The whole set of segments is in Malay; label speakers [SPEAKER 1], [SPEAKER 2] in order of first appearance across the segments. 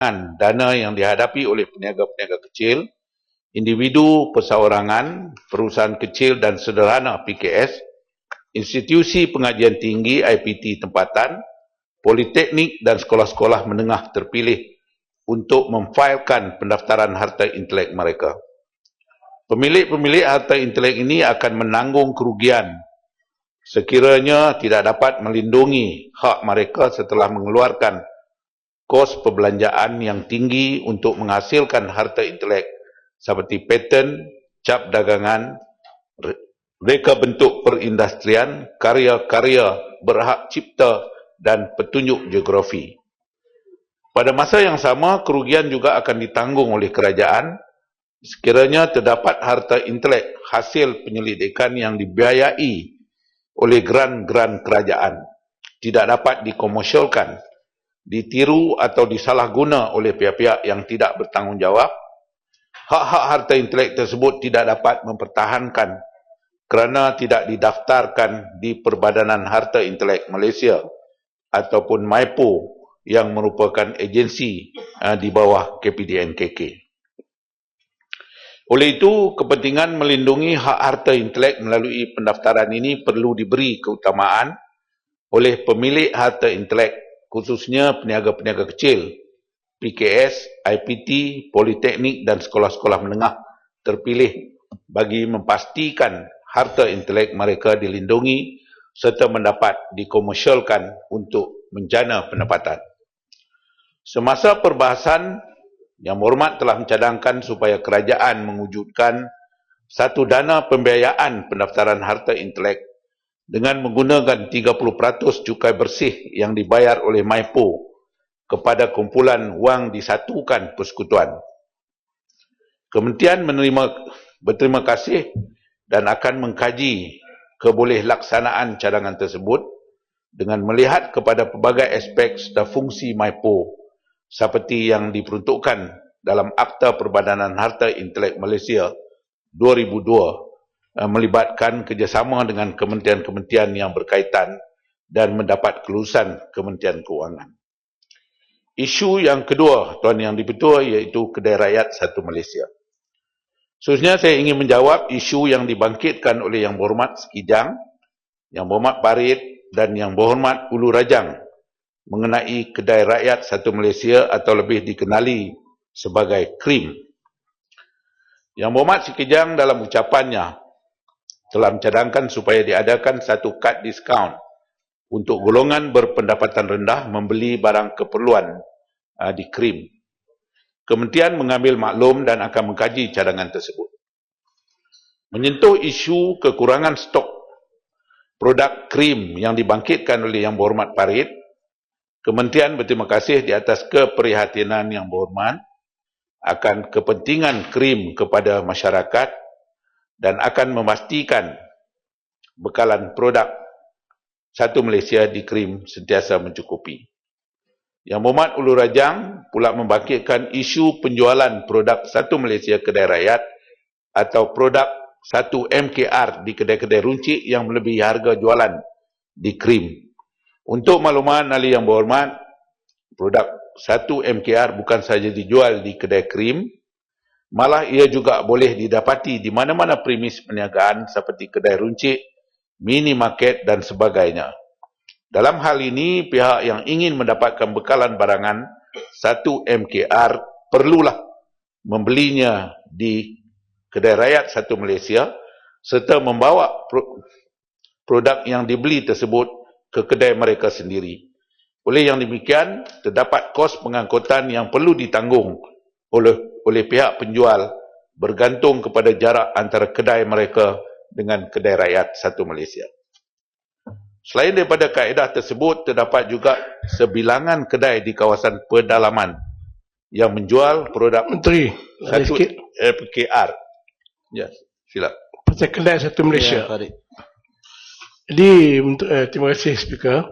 [SPEAKER 1] dana yang dihadapi oleh peniaga-peniaga kecil, individu perseorangan, perusahaan kecil dan sederhana PKS, institusi pengajian tinggi IPT tempatan, politeknik dan sekolah-sekolah menengah terpilih untuk memfailkan pendaftaran harta intelek mereka. Pemilik-pemilik harta intelek ini akan menanggung kerugian sekiranya tidak dapat melindungi hak mereka setelah mengeluarkan kos perbelanjaan yang tinggi untuk menghasilkan harta intelek seperti paten, cap dagangan, reka bentuk perindustrian, karya-karya berhak cipta dan petunjuk geografi. Pada masa yang sama, kerugian juga akan ditanggung oleh kerajaan sekiranya terdapat harta intelek hasil penyelidikan yang dibiayai oleh geran-geran kerajaan, tidak dapat dikomersialkan, ditiru atau disalahguna oleh pihak-pihak yang tidak bertanggungjawab. Hak-hak harta intelek tersebut tidak dapat mempertahankan kerana tidak didaftarkan di Perbadanan Harta Intelek Malaysia ataupun MYPO yang merupakan agensi di bawah KPDNKK. Oleh itu, kepentingan melindungi hak harta intelek melalui pendaftaran ini perlu diberi keutamaan oleh pemilik harta intelek, khususnya peniaga-peniaga kecil, PKS, IPT, politeknik dan sekolah-sekolah menengah terpilih bagi memastikan harta intelek mereka dilindungi serta mendapat dikomersialkan untuk menjana pendapatan. Semasa perbahasan, Yang Berhormat telah mencadangkan supaya kerajaan mewujudkan satu dana pembiayaan pendaftaran harta intelek dengan menggunakan 30% cukai bersih yang dibayar oleh MYPO kepada kumpulan wang disatukan persekutuan. Kementerian berterima kasih dan akan mengkaji kebolehkelaksanaan cadangan tersebut dengan melihat kepada pelbagai aspek serta fungsi MYPO seperti yang diperuntukkan dalam Akta Perbadanan Harta Intelek Malaysia 2002 melibatkan kerjasama dengan kementerian-kementerian yang berkaitan dan mendapat kelulusan Kementerian Keuangan. Isu yang kedua, Tuan Yang di-Pertua, iaitu Kedai Rakyat Satu Malaysia. Seterusnya saya ingin menjawab isu yang dibangkitkan oleh Yang Berhormat Sekijang, Yang Berhormat Parit dan Yang Berhormat Ulu Rajang mengenai Kedai Rakyat Satu Malaysia atau lebih dikenali sebagai KRIM. Yang Berhormat Sekijang dalam ucapannya telah mencadangkan supaya diadakan satu kad diskaun untuk golongan berpendapatan rendah membeli barang keperluan di KRIM. Kementerian mengambil maklum dan akan mengkaji cadangan tersebut. Menyentuh isu kekurangan stok produk KRIM yang dibangkitkan oleh Yang Berhormat Parit, Kementerian berterima kasih di atas keprihatinan Yang Berhormat akan kepentingan KRIM kepada masyarakat dan akan memastikan bekalan produk Satu Malaysia di KRIM sentiasa mencukupi. Yang Berhormat Ulu Rajang pula membangkitkan isu penjualan produk Satu Malaysia Kedai Rakyat atau produk 1 MKR di kedai-kedai runcit yang melebihi harga jualan di KRIM. Untuk makluman ahli Yang Berhormat, produk 1 MKR bukan sahaja dijual di kedai KRIM, malah ia juga boleh didapati di mana-mana premis perniagaan seperti kedai runcit, minimarket dan sebagainya. Dalam hal ini, pihak yang ingin mendapatkan bekalan barangan 1 MKR perlulah membelinya di Kedai Rakyat Satu Malaysia serta membawa produk yang dibeli tersebut ke kedai mereka sendiri. Oleh yang demikian, terdapat kos pengangkutan yang perlu ditanggung oleh pihak penjual bergantung kepada jarak antara kedai mereka dengan Kedai Rakyat Satu Malaysia. Selain daripada kaedah tersebut, terdapat juga sebilangan kedai di kawasan pedalaman yang menjual produk
[SPEAKER 2] Menteri,
[SPEAKER 1] satu MKR. Ya, sila.
[SPEAKER 2] Pasal Kedai Satu Malaysia.
[SPEAKER 3] Ya, Farid.
[SPEAKER 2] Jadi, terima kasih Speaker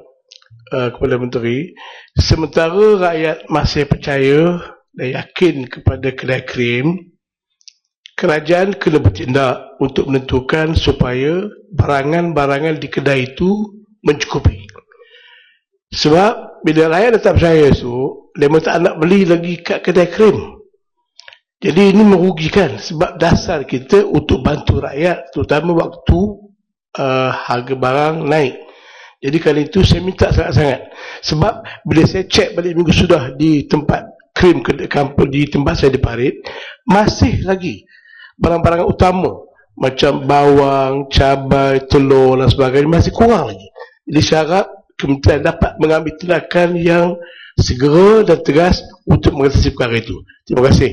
[SPEAKER 2] kepada Menteri. Sementara rakyat masih percaya dan yakin kepada kedai KRIM, kerajaan kena bertindak untuk menentukan supaya barangan-barangan di kedai itu mencukupi. Sebab bila rakyat tak percaya tu, mereka tak nak beli lagi kat kedai krim. Jadi ini merugikan sebab dasar kita untuk bantu rakyat, terutama waktu harga barang naik. Jadi kali itu saya minta sangat-sangat. Sebab bila saya cek balik minggu sudah di tempat krim kampung di tempat saya di Parit, masih lagi barang-barang utama macam bawang, cabai, telur dan sebagainya masih kurang lagi. Jadi saya harap kementerian dapat mengambil tindakan yang segera dan tegas untuk mengatasi perkara itu. Terima kasih.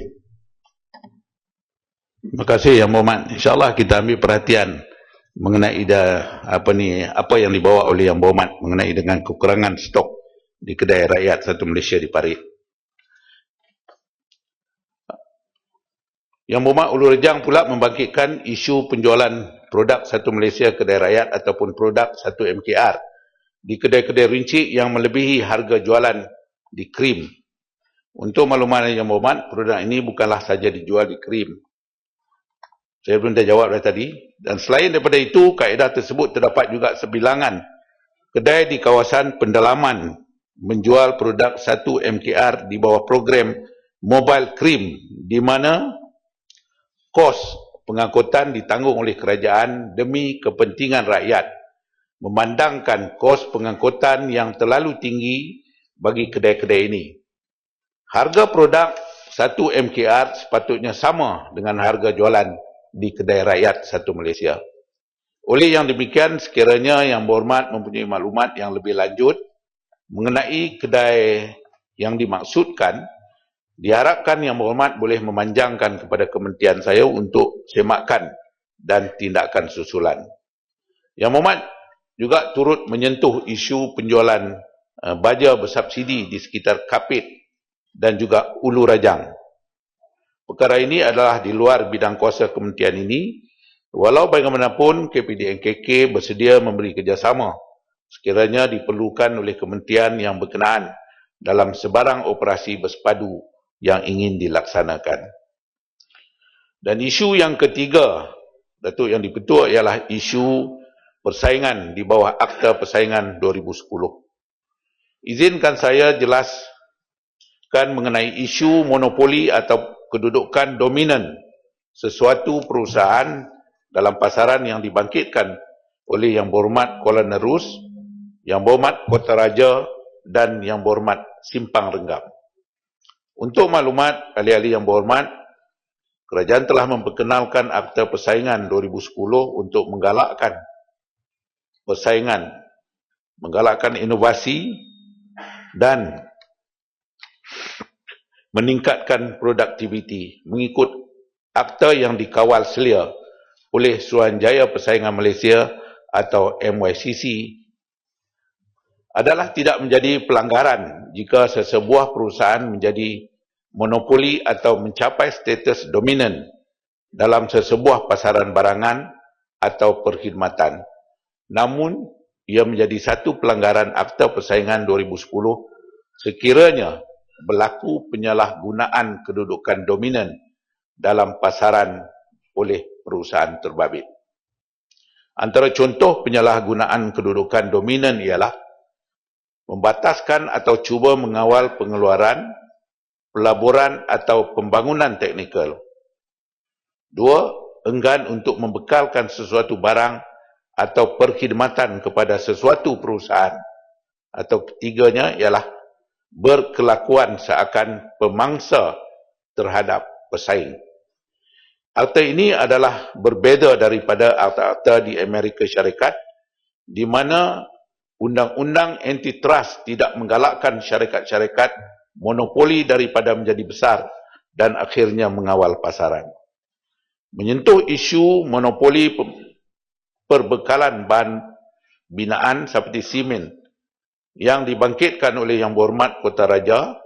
[SPEAKER 1] Terima kasih Yang Berhormat. InsyaAllah kita ambil perhatian mengenai apa yang dibawa oleh Yang Berhormat mengenai dengan kekurangan stok di kedai rakyat Satu Malaysia di Parit. Yang Berhormat Ulu Rejang pula membangkitkan isu penjualan produk Satu Malaysia kedai rakyat ataupun produk 1 MKR di kedai-kedai rincik yang melebihi harga jualan di krim. Untuk makluman Yang Berhormat, produk ini bukanlah saja dijual di krim. Saya belum dah jawab dah tadi. Dan selain daripada itu, kaedah tersebut terdapat juga sebilangan kedai di kawasan pendalaman menjual produk 1 MKR di bawah program Mobile Cream, di mana kos pengangkutan ditanggung oleh kerajaan demi kepentingan rakyat, memandangkan kos pengangkutan yang terlalu tinggi bagi kedai-kedai ini. Harga produk 1 MKR sepatutnya sama dengan harga jualan di kedai rakyat Satu Malaysia. Oleh yang demikian, sekiranya Yang Berhormat mempunyai maklumat yang lebih lanjut mengenai kedai yang dimaksudkan, diharapkan Yang Berhormat boleh memanjangkan kepada kementerian saya untuk semakan dan tindakan susulan. Yang Berhormat juga turut menyentuh isu penjualan baja bersubsidi di sekitar Kapit dan juga Ulu Rajang. Perkara ini adalah di luar bidang kuasa kementerian ini, walau bagaimanapun KPDNKK bersedia memberi kerjasama sekiranya diperlukan oleh kementerian yang berkenaan dalam sebarang operasi bersepadu yang ingin dilaksanakan. Dan isu yang ketiga, Datuk Yang Di-Pertua, ialah isu persaingan di bawah Akta Persaingan 2010. Izinkan saya jelaskan mengenai isu monopoli atau kedudukan dominan sesuatu perusahaan dalam pasaran yang dibangkitkan oleh Yang Berhormat Kuala Nerus, Yang Berhormat Kota Raja dan Yang Berhormat Simpang Renggam. Untuk maklumat ahli-ahli Yang Berhormat, kerajaan telah memperkenalkan Akta Persaingan 2010 untuk menggalakkan persaingan, menggalakkan inovasi dan meningkatkan produktiviti mengikut akta yang dikawal selia oleh Suruhanjaya Persaingan Malaysia atau MYCC. Adalah tidak menjadi pelanggaran jika sesebuah perusahaan menjadi monopoli atau mencapai status dominan dalam sesebuah pasaran barangan atau perkhidmatan. Namun, ia menjadi satu pelanggaran Akta Persaingan 2010 sekiranya berlaku penyalahgunaan kedudukan dominan dalam pasaran oleh perusahaan terbabit. Antara contoh penyalahgunaan kedudukan dominan ialah membataskan atau cuba mengawal pengeluaran, pelaburan atau pembangunan teknikal. 2. Enggan untuk membekalkan sesuatu barang atau perkhidmatan kepada sesuatu perusahaan. Atau ketiganya ialah berkelakuan seakan pemangsa terhadap pesaing. Akta ini adalah berbeza daripada akta-akta di Amerika Syarikat, di mana undang-undang antitrust tidak menggalakkan syarikat-syarikat monopoli daripada menjadi besar dan akhirnya mengawal pasaran. Menyentuh isu monopoli perbekalan bahan binaan seperti simen yang dibangkitkan oleh Yang Berhormat Kota Raja,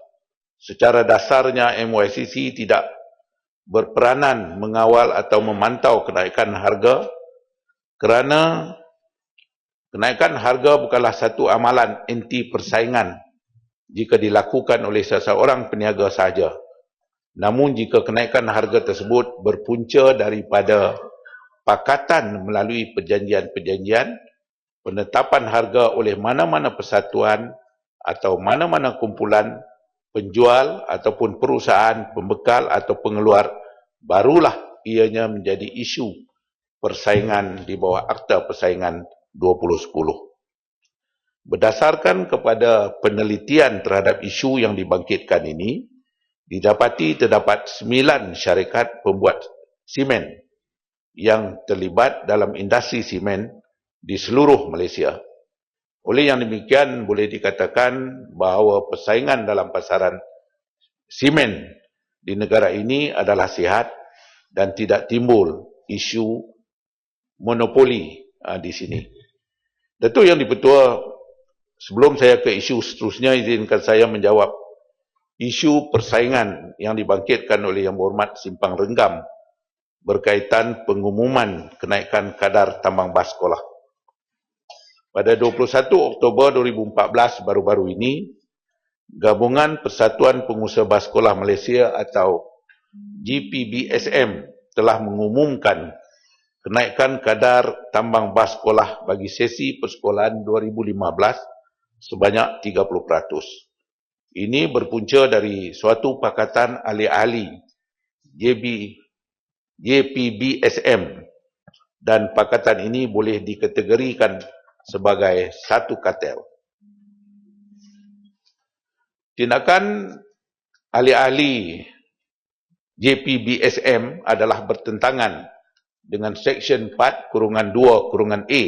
[SPEAKER 1] secara dasarnya MYCC tidak berperanan mengawal atau memantau kenaikan harga kerana kenaikan harga bukanlah satu amalan anti persaingan jika dilakukan oleh seseorang peniaga sahaja. Namun jika kenaikan harga tersebut berpunca daripada pakatan melalui perjanjian-perjanjian, penetapan harga oleh mana-mana persatuan atau mana-mana kumpulan penjual ataupun perusahaan pembekal atau pengeluar, barulah ianya menjadi isu persaingan di bawah Akta Persaingan 2010. Berdasarkan kepada penelitian terhadap isu yang dibangkitkan ini, didapati terdapat 9 syarikat pembuat simen yang terlibat dalam industri simen di seluruh Malaysia. Oleh yang demikian, boleh dikatakan bahawa persaingan dalam pasaran simen di negara ini adalah sihat dan tidak timbul isu monopoli di sini. Datuk Yang di-Pertua, sebelum saya ke isu seterusnya, izinkan saya menjawab isu persaingan yang dibangkitkan oleh Yang Berhormat Simpang Renggam berkaitan pengumuman kenaikan kadar tambang bas sekolah. Pada 21 Oktober 2014 baru-baru ini, Gabungan Persatuan Pengusaha Bas Sekolah Malaysia atau GPBSM telah mengumumkan kenaikan kadar tambang bas sekolah bagi sesi persekolahan 2015 sebanyak 30%. Ini berpunca dari suatu pakatan ahli-ahli JPBSM, dan pakatan ini boleh dikategorikan sebagai satu kartel. Tindakan ahli-ahli JPBSM adalah bertentangan dengan Seksyen 4(2)(a)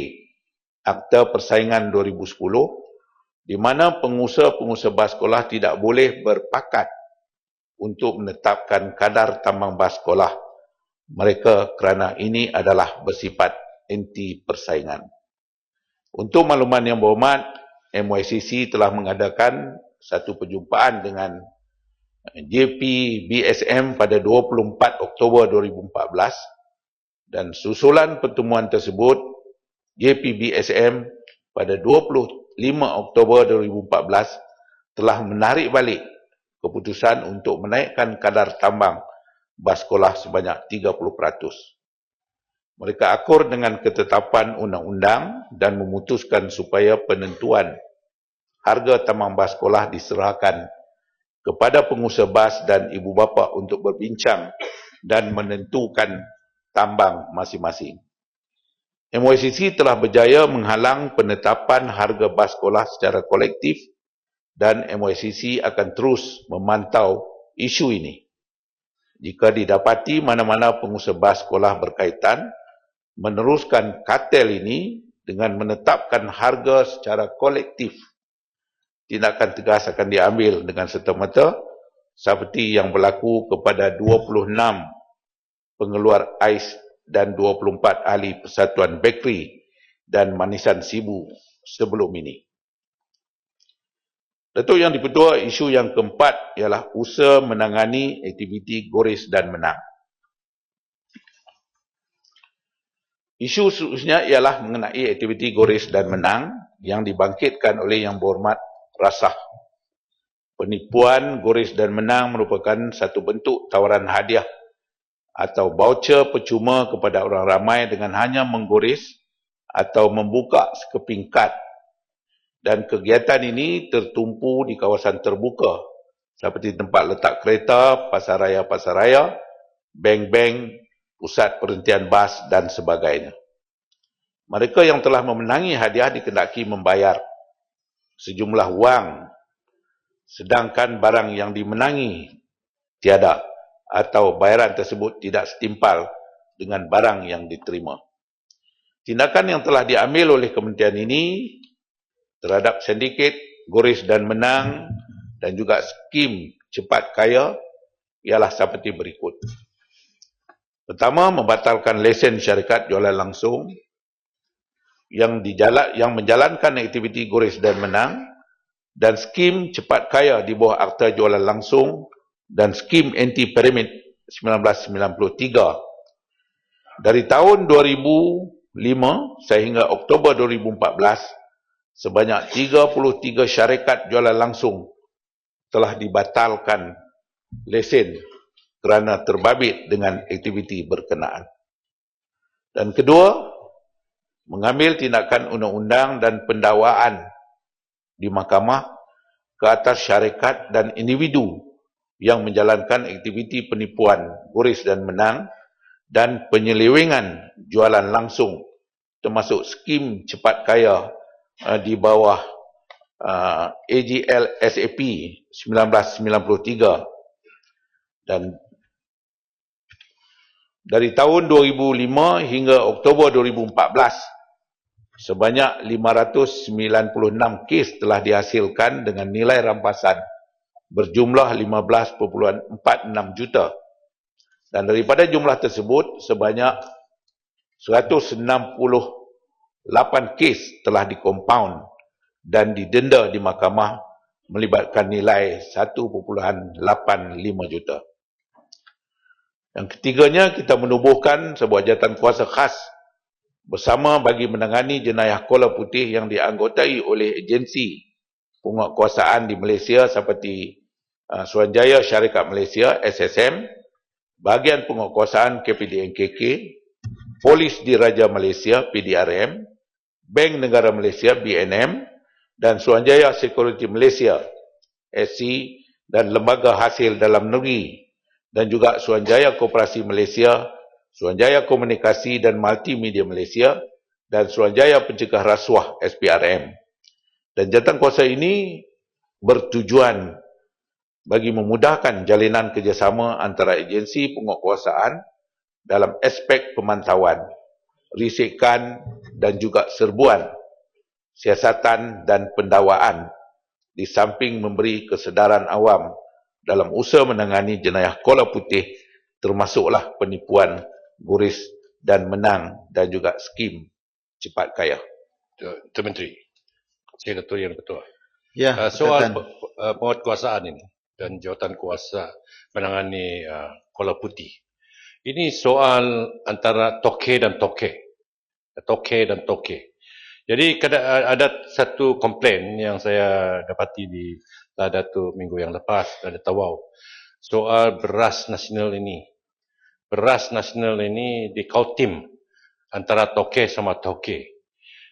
[SPEAKER 1] Akta Persaingan 2010, di mana pengusaha-pengusaha bas sekolah tidak boleh berpakat untuk menetapkan kadar tambang bas sekolah mereka kerana ini adalah bersifat anti persaingan. Untuk makluman Yang Berhormat, MYCC telah mengadakan satu perjumpaan dengan JPBSM pada 24 Oktober 2014, dan susulan pertemuan tersebut, JPBSM pada 25 Oktober 2014 telah menarik balik keputusan untuk menaikkan kadar tambang bas sekolah sebanyak 30%. Mereka akur dengan ketetapan undang-undang dan memutuskan supaya penentuan harga tambang bas sekolah diserahkan kepada pengusaha bas dan ibu bapa untuk berbincang dan menentukan tambang masing-masing. MYCC telah berjaya menghalang penetapan harga bas sekolah secara kolektif, dan MYCC akan terus memantau isu ini. Jika didapati mana-mana pengusaha bas sekolah berkaitan meneruskan kartel ini dengan menetapkan harga secara kolektif, tindakan tegas akan diambil dengan serta-merta, seperti yang berlaku kepada 26 pengeluar ais dan 24 ahli Persatuan Bakery dan Manisan Sibu sebelum ini. Datuk Yang di-Pertua, isu yang keempat ialah usaha menangani aktiviti goris dan menang. Isu seterusnya ialah mengenai aktiviti goris dan menang yang dibangkitkan oleh Yang Berhormat Rasah. Penipuan goris dan menang merupakan satu bentuk tawaran hadiah atau voucher percuma kepada orang ramai dengan hanya menggoris atau membuka sekeping kad, dan kegiatan ini tertumpu di kawasan terbuka seperti tempat letak kereta, pasar raya, bank-bank, pusat perhentian bas dan sebagainya. Mereka yang telah memenangi hadiah dikendaki membayar sejumlah wang, sedangkan barang yang dimenangi tiada, atau bayaran tersebut tidak setimpal dengan barang yang diterima. Tindakan yang telah diambil oleh kementerian ini terhadap sindiket goris dan menang dan juga skim cepat kaya ialah seperti berikut. Pertama, membatalkan lesen syarikat jualan langsung yang menjalankan aktiviti goris dan menang, dan skim cepat kaya di bawah Akta Jualan Langsung dan skim anti-pyramid 1993. Dari tahun 2005 sehingga Oktober 2014, sebanyak 33 syarikat jualan langsung telah dibatalkan lesen kerana terbabit dengan aktiviti berkenaan. Dan kedua, mengambil tindakan undang-undang dan pendakwaan di mahkamah ke atas syarikat dan individu yang menjalankan aktiviti penipuan guris dan menang dan penyelewengan jualan langsung termasuk skim cepat kaya di bawah AGL SAP 1993. Dan dari tahun 2005 hingga Oktober 2014, sebanyak 596 kes telah dihasilkan dengan nilai rampasan berjumlah 15.46 juta. Dan daripada jumlah tersebut, sebanyak 168 kes telah dikompaun dan didenda di mahkamah melibatkan nilai 1.85 juta. Yang ketiganya, kita menubuhkan sebuah jawatan kuasa khas bersama bagi menangani jenayah kola putih yang dianggotai oleh agensi penguatkuasaan di Malaysia seperti Suruhanjaya Syarikat Malaysia SSM, Bahagian Penguatkuasaan KPDNKK, Polis Diraja Malaysia PDRM, Bank Negara Malaysia BNM, dan Suruhanjaya Security Malaysia SC, dan Lembaga Hasil Dalam Negeri, dan juga Suruhanjaya Koperasi Malaysia, Suruhanjaya Komunikasi dan Multimedia Malaysia, dan Suruhanjaya Pencegah Rasuah SPRM. Dan jawatan kuasa ini bertujuan bagi memudahkan jalinan kerjasama antara agensi penguatkuasaan dalam aspek pemantauan, risikan dan juga serbuan, siasatan dan pendakwaan, di samping memberi kesedaran awam dalam usaha menangani jenayah kola putih termasuklah penipuan guris dan menang dan juga skim cepat kaya.
[SPEAKER 3] Tuan Menteri, saya Datuk Yang Ketua.
[SPEAKER 4] Ya,
[SPEAKER 3] soal penguatkuasaan ini dan jawatan kuasa menangani kola putih. Ini soal antara toke dan toke. Toke dan toke. Jadi ada satu komplain yang saya dapati di Ladatu minggu yang lepas, ada Tawau, soal beras nasional ini. Beras nasional ini dikautim antara toke sama toke.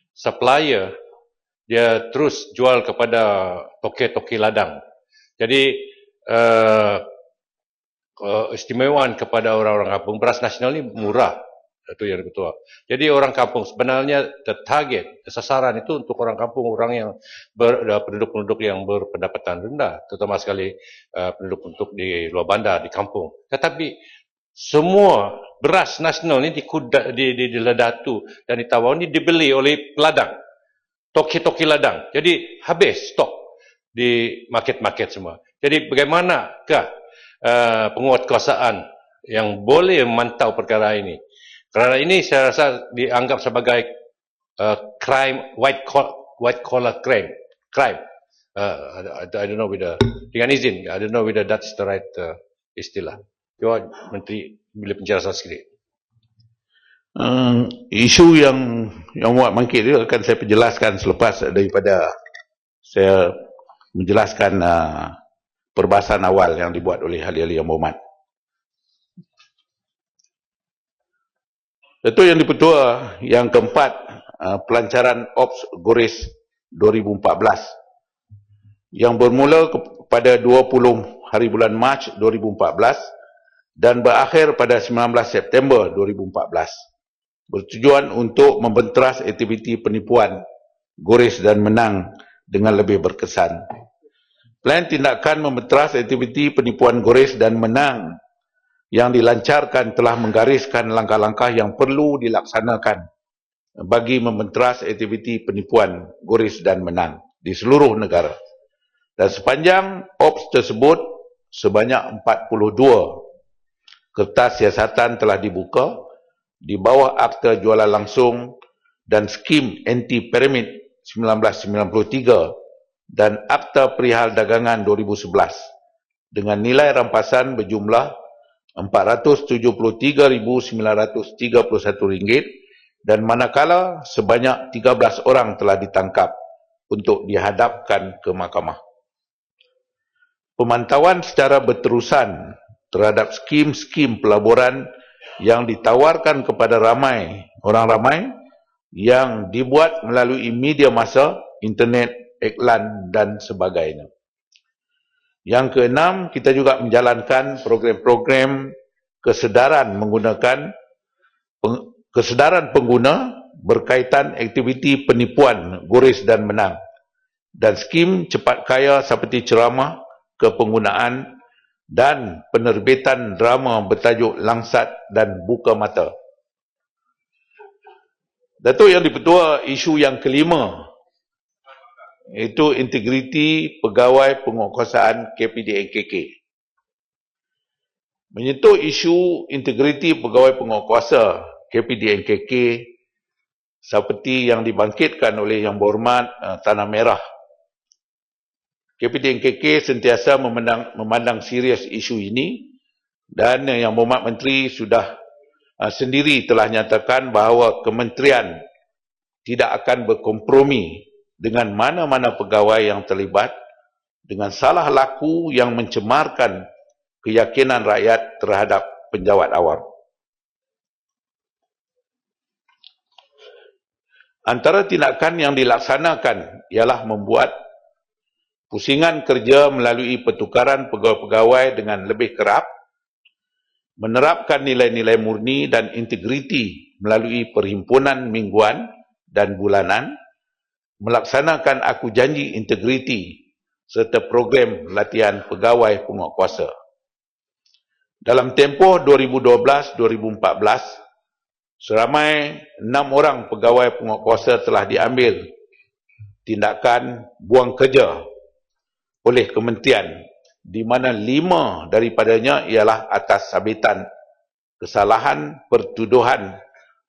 [SPEAKER 3] Supplier dia terus jual kepada toke-toke ladang. Jadi istimewaan kepada orang-orang kampung, beras nasional ini murah. Itu yang betul. Jadi orang kampung sebenarnya target, sasaran itu untuk orang kampung, orang yang penduduk-penduduk yang berpendapatan rendah, terutama sekali penduduk-penduduk di luar bandar, di kampung. Tetapi semua beras nasional ini di Ladatu dan di Tawau ini dibeli oleh ladang, toki-toki ladang. Jadi habis stok di market-market semua. Jadi bagaimanakah penguatkuasaan yang boleh memantau perkara ini? Kerana ini saya rasa dianggap sebagai crime, white collar crime. I don't know whether dengan izin, I don't know whether that's the right istilah. Coba Menteri boleh penjelasan sikit.
[SPEAKER 1] Isu yang muat bangkit itu akan saya penjelaskan selepas daripada saya menjelaskan perbahasan awal yang dibuat oleh ahli-ahli yang berhormat. Itu yang dipertua yang keempat, pelancaran Ops Guris 2014 yang bermula pada 20 hari bulan Mac 2014 dan berakhir pada 19 September 2014. Bertujuan untuk membenteras aktiviti penipuan guris dan menang dengan lebih berkesan. Plan tindakan membenteras aktiviti penipuan guris dan menang yang dilancarkan telah menggariskan langkah-langkah yang perlu dilaksanakan bagi membenteras aktiviti penipuan guris dan menang di seluruh negara. Dan sepanjang ops tersebut, sebanyak 42 kertas siasatan telah dibuka di bawah Akta Jualan Langsung dan Skim Anti-Pyramid 1993 dan Akta Perihal Dagangan 2011 dengan nilai rampasan berjumlah RM473,931 dan manakala sebanyak 13 orang telah ditangkap untuk dihadapkan ke mahkamah. Pemantauan secara berterusan terhadap skim-skim pelaburan yang ditawarkan kepada orang ramai yang dibuat melalui media massa, internet, iklan dan sebagainya. Yang keenam, kita juga menjalankan program-program kesedaran pengguna berkaitan aktiviti penipuan, guris dan menang, dan skim cepat kaya seperti ceramah, kepenggunaan dan penerbitan drama bertajuk Langsat dan Buka Mata. Datuk Yang di-Pertua, isu yang kelima iaitu integriti pegawai penguatkuasaan KPDNKK. Menyentuh isu integriti pegawai penguatkuasa KPDNKK seperti yang dibangkitkan oleh Yang Berhormat Tanah Merah. KPDNKK sentiasa memandang serius isu ini dan Yang Berhormat Menteri sudah sendiri telah nyatakan bahawa kementerian tidak akan berkompromi dengan mana-mana pegawai yang terlibat dengan salah laku yang mencemarkan keyakinan rakyat terhadap penjawat awam. Antara tindakan yang dilaksanakan ialah membuat pusingan kerja melalui pertukaran pegawai-pegawai dengan lebih kerap, menerapkan nilai-nilai murni dan integriti melalui perhimpunan mingguan dan bulanan, melaksanakan aku janji integriti serta program latihan pegawai penguatkuasa. Dalam tempoh 2012-2014, seramai 6 orang pegawai penguatkuasa telah diambil tindakan buang kerja oleh kementerian, di mana 5 daripadanya ialah atas sabitan kesalahan pertuduhan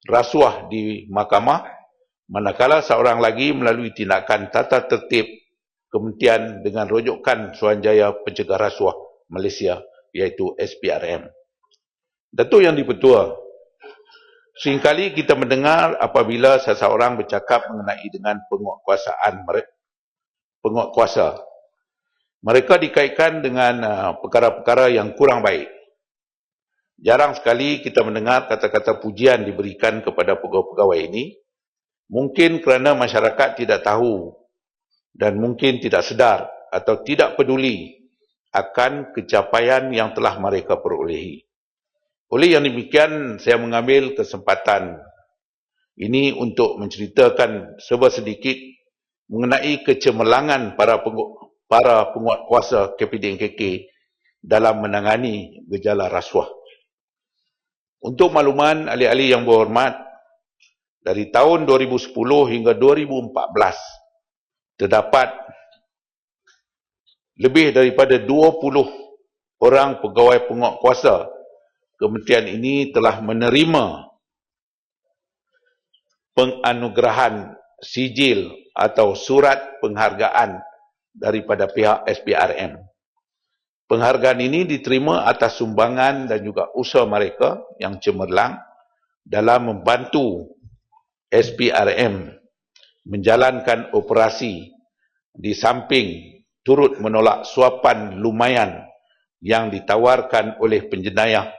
[SPEAKER 1] rasuah di mahkamah, manakala seorang lagi melalui tindakan tata tertib kementerian dengan rujukan Suruhanjaya Pencegah Rasuah Malaysia, iaitu SPRM. Datuk Yang di-Pertua, seringkali kita mendengar apabila seseorang bercakap mengenai dengan penguatkuasa, mereka dikaitkan dengan perkara-perkara yang kurang baik. Jarang sekali kita mendengar kata-kata pujian diberikan kepada pegawai-pegawai ini, mungkin kerana masyarakat tidak tahu dan mungkin tidak sedar atau tidak peduli akan pencapaian yang telah mereka perolehi. Oleh yang demikian, saya mengambil kesempatan ini untuk menceritakan serba sedikit mengenai kecemerlangan para penguatkuasa KPDNKK dalam menangani gejala rasuah. Untuk makluman ahli-ahli yang berhormat, dari tahun 2010 hingga 2014, terdapat lebih daripada 20 orang pegawai penguatkuasa kementerian ini telah menerima penganugerahan sijil atau surat penghargaan daripada pihak SPRM. Penghargaan ini diterima atas sumbangan dan juga usaha mereka yang cemerlang dalam membantu SPRM menjalankan operasi di samping turut menolak suapan lumayan yang ditawarkan oleh penjenayah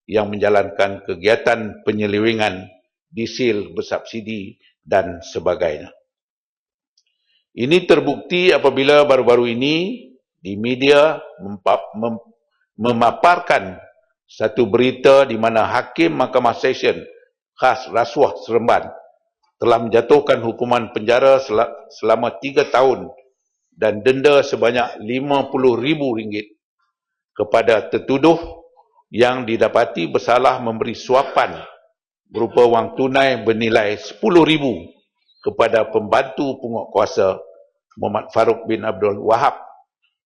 [SPEAKER 1] yang menjalankan kegiatan penyelewengan disil bersubsidi dan sebagainya. Ini terbukti apabila baru-baru ini di media memaparkan satu berita di mana Hakim Mahkamah Session khas Rasuah Seremban telah menjatuhkan hukuman penjara selama 3 tahun dan denda sebanyak RM50,000 kepada tertuduh yang didapati bersalah memberi suapan berupa wang tunai bernilai RM10,000 kepada pembantu penguatkuasa Muhammad Farouk bin Abdul Wahab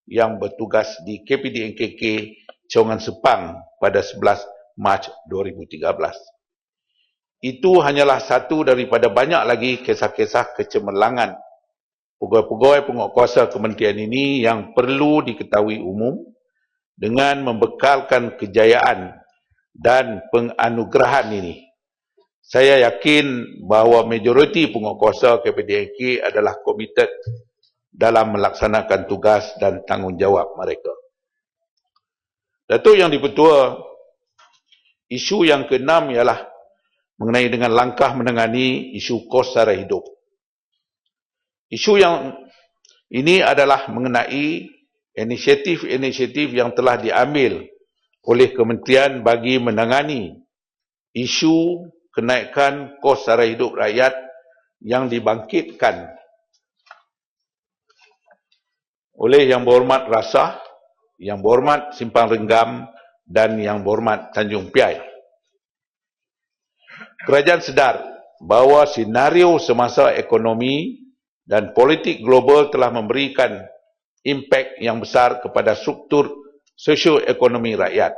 [SPEAKER 1] yang bertugas di KPDNKK Cawangan Sepang pada 11 Mac 2013. Itu hanyalah satu daripada banyak lagi kisah-kisah kecemerlangan pegawai-pegawai penguatkuasa kementerian ini yang perlu diketahui umum dengan membekalkan kejayaan dan penganugerahan ini. Saya yakin bahawa majoriti penguatkuasa KPDNK adalah komited dalam melaksanakan tugas dan tanggungjawab mereka. Datuk Yang di-Pertua, isu yang keenam ialah mengenai dengan langkah menangani isu kos sara hidup. Isu yang ini adalah mengenai inisiatif-inisiatif yang telah diambil oleh kementerian bagi menangani isu kenaikan kos sara hidup rakyat yang dibangkitkan oleh Yang Berhormat Rasah, Yang Berhormat Simpang Renggam dan Yang Berhormat Tanjung Piai. Kerajaan sedar bahawa senario semasa ekonomi dan politik global telah memberikan impak yang besar kepada struktur sosioekonomi rakyat,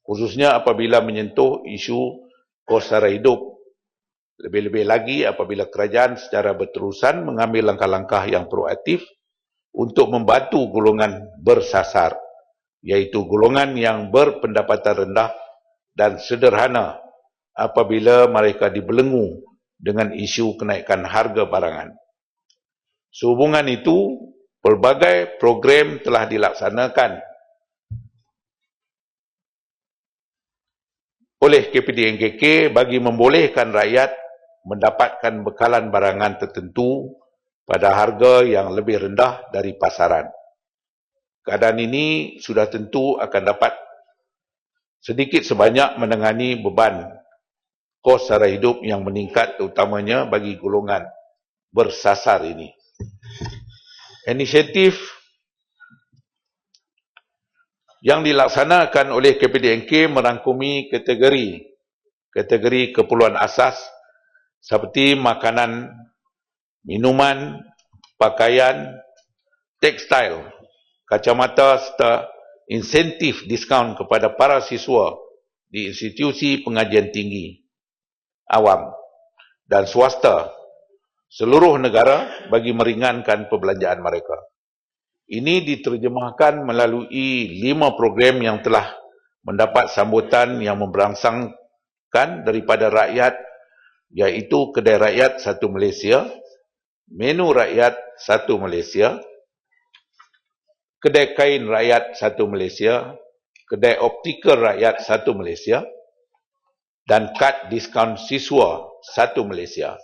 [SPEAKER 1] khususnya apabila menyentuh isu kos sara hidup. Lebih-lebih lagi apabila kerajaan secara berterusan mengambil langkah-langkah yang proaktif untuk membantu golongan bersasar, iaitu golongan yang berpendapatan rendah dan sederhana apabila mereka dibelenggu dengan isu kenaikan harga barangan. Sehubungan itu, pelbagai program telah dilaksanakan oleh KPD-NKK bagi membolehkan rakyat mendapatkan bekalan barangan tertentu pada harga yang lebih rendah dari pasaran. Keadaan ini sudah tentu akan dapat sedikit sebanyak menangani beban kos sara hidup yang meningkat, terutamanya bagi golongan bersasar ini. Inisiatif yang dilaksanakan oleh KPD-NK merangkumi kategori keperluan asas seperti makanan, minuman, pakaian, tekstil, kacamata serta insentif diskaun kepada para siswa di institusi pengajian tinggi, awam dan swasta seluruh negara bagi meringankan perbelanjaan mereka. Ini diterjemahkan melalui 5 program yang telah mendapat sambutan yang memberangsangkan daripada rakyat, iaitu Kedai Rakyat Satu Malaysia, Menu Rakyat Satu Malaysia, Kedai Kain Rakyat Satu Malaysia, Kedai Optikal Rakyat Satu Malaysia, dan kad diskaun siswa Satu Malaysia.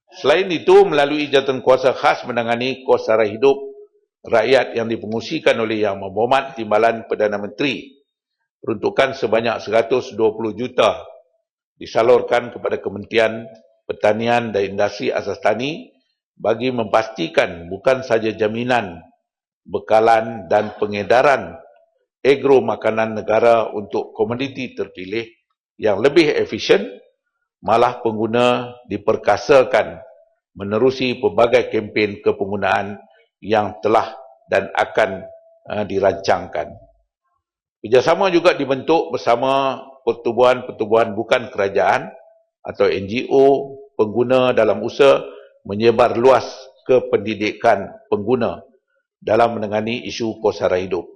[SPEAKER 1] Selain itu, melalui jawatankuasa khas menangani kos sara hidup rakyat yang dipengusikan oleh Yang Berhormat Timbalan Perdana Menteri, peruntukan sebanyak 120 juta disalurkan kepada Kementerian Pertanian dan Industri Asas Tani bagi memastikan bukan saja jaminan, bekalan dan pengedaran agro makanan negara untuk komoditi terpilih yang lebih efisien, malah pengguna diperkasakan menerusi pelbagai kempen kepenggunaan yang telah dan akan dirancangkan. Kerjasama juga dibentuk bersama pertubuhan-pertubuhan bukan kerajaan atau NGO pengguna dalam usaha menyebar luas kependidikan pengguna dalam menangani isu kos sara hidup.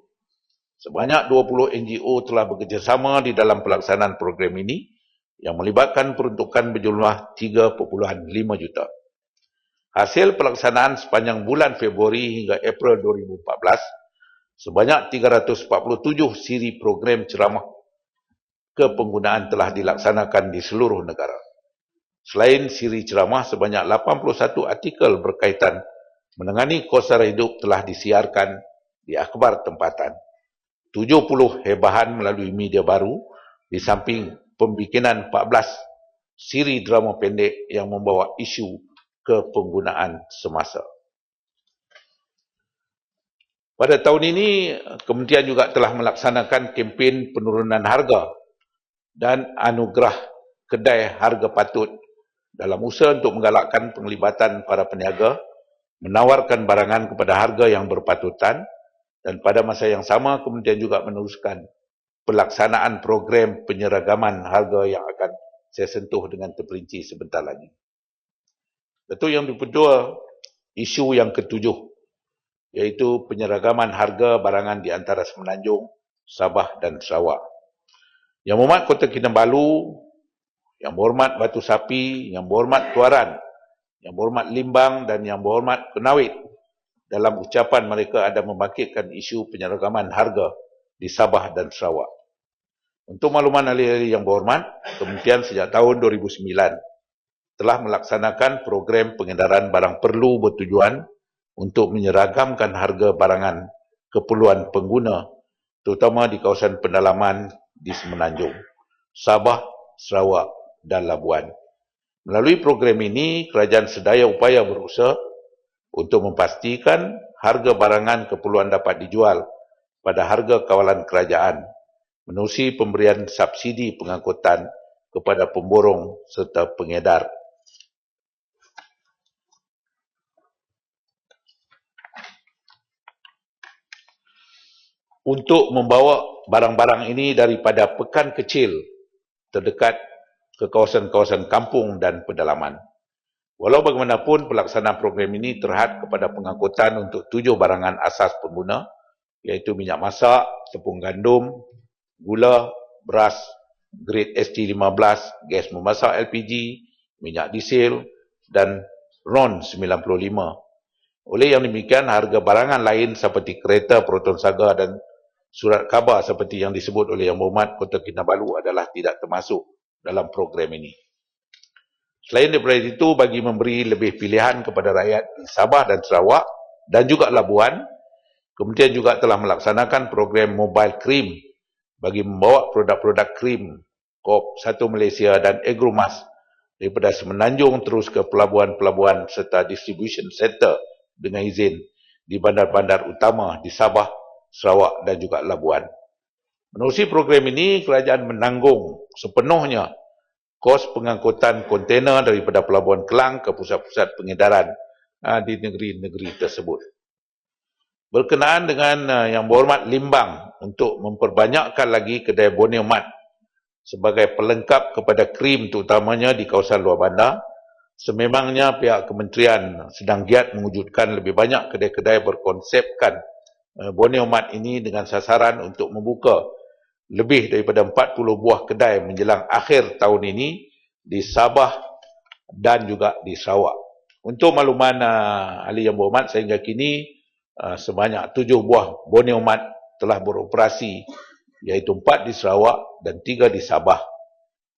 [SPEAKER 1] Sebanyak 20 NGO telah bekerjasama di dalam pelaksanaan program ini yang melibatkan peruntukan berjumlah 3.5 juta. Hasil pelaksanaan sepanjang bulan Februari hingga April 2014, sebanyak 347 siri program ceramah kepenggunaan telah dilaksanakan di seluruh negara. Selain siri ceramah, sebanyak 81 artikel berkaitan menangani kos sara hidup telah disiarkan di akhbar tempatan. 70 hebahan melalui media baru, di samping pembikinan 14 siri drama pendek yang membawa isu kepenggunaan semasa. Pada tahun ini, Kementerian juga telah melaksanakan kempen penurunan harga dan anugerah kedai harga patut dalam usaha untuk menggalakkan penglibatan para peniaga, menawarkan barangan kepada harga yang berpatutan, dan pada masa yang sama Kementerian juga meneruskan pelaksanaan program penyeragaman harga yang akan saya sentuh dengan terperinci sebentar lagi. Itu yang kedua, isu yang ketujuh, iaitu penyeragaman harga barangan di antara Semenanjung, Sabah dan Sarawak. Yang Berhormat Kota Kinabalu, Yang Berhormat Batu Sapi, Yang Berhormat Tuaran, Yang Berhormat Limbang dan Yang Berhormat Penawit dalam ucapan mereka ada membangkitkan isu penyeragaman harga di Sabah dan Sarawak. Untuk makluman ahli-ahli yang berhormat, Kementerian sejak tahun 2009 telah melaksanakan program pengedaran barang perlu bertujuan untuk menyeragamkan harga barangan keperluan pengguna, terutama di kawasan pendalaman di Semenanjung, Sabah, Sarawak dan Labuan. Melalui program ini, kerajaan sedaya upaya berusaha untuk memastikan harga barangan keperluan dapat dijual pada harga kawalan kerajaan, menerusi pemberian subsidi pengangkutan kepada pemborong serta pengedar. Untuk membawa barang-barang ini daripada pekan kecil terdekat ke kawasan-kawasan kampung dan pedalaman. Walau bagaimanapun, pelaksanaan program ini terhad kepada pengangkutan untuk 7 barangan asas pengguna, iaitu minyak masak, tepung gandum, gula, beras, grade ST15, gas memasak LPG, minyak diesel dan RON 95. Oleh yang demikian, harga barangan lain seperti kereta, Proton Saga dan surat khabar seperti yang disebut oleh Yang Berhormat Kota Kinabalu adalah tidak termasuk dalam program ini. Selain daripada itu, bagi memberi lebih pilihan kepada rakyat di Sabah dan Sarawak dan juga Labuan, Kementerian juga telah melaksanakan program Mobile Cream bagi membawa produk-produk krim Koop 1 Malaysia dan Agromas daripada Semenanjung terus ke pelabuhan-pelabuhan serta distribution center dengan izin di bandar-bandar utama di Sabah, Sarawak dan juga Labuan. Menerusi program ini, kerajaan menanggung sepenuhnya kos pengangkutan kontena daripada Pelabuhan Kelang ke pusat-pusat pengedaran di negeri-negeri tersebut. Berkenaan dengan Yang Berhormat Limbang untuk memperbanyakkan lagi kedai Borneo Mart sebagai pelengkap kepada krim terutamanya di kawasan luar bandar, sememangnya pihak kementerian sedang giat mewujudkan lebih banyak kedai-kedai berkonsepkan Borneo Mart ini dengan sasaran untuk membuka lebih daripada 40 buah kedai menjelang akhir tahun ini di Sabah dan juga di Sarawak. Untuk makluman Ahli Yang Berhormat, sehingga kini sebanyak 7 buah Borneo Mart telah beroperasi, iaitu 4 di Sarawak dan 3 di Sabah.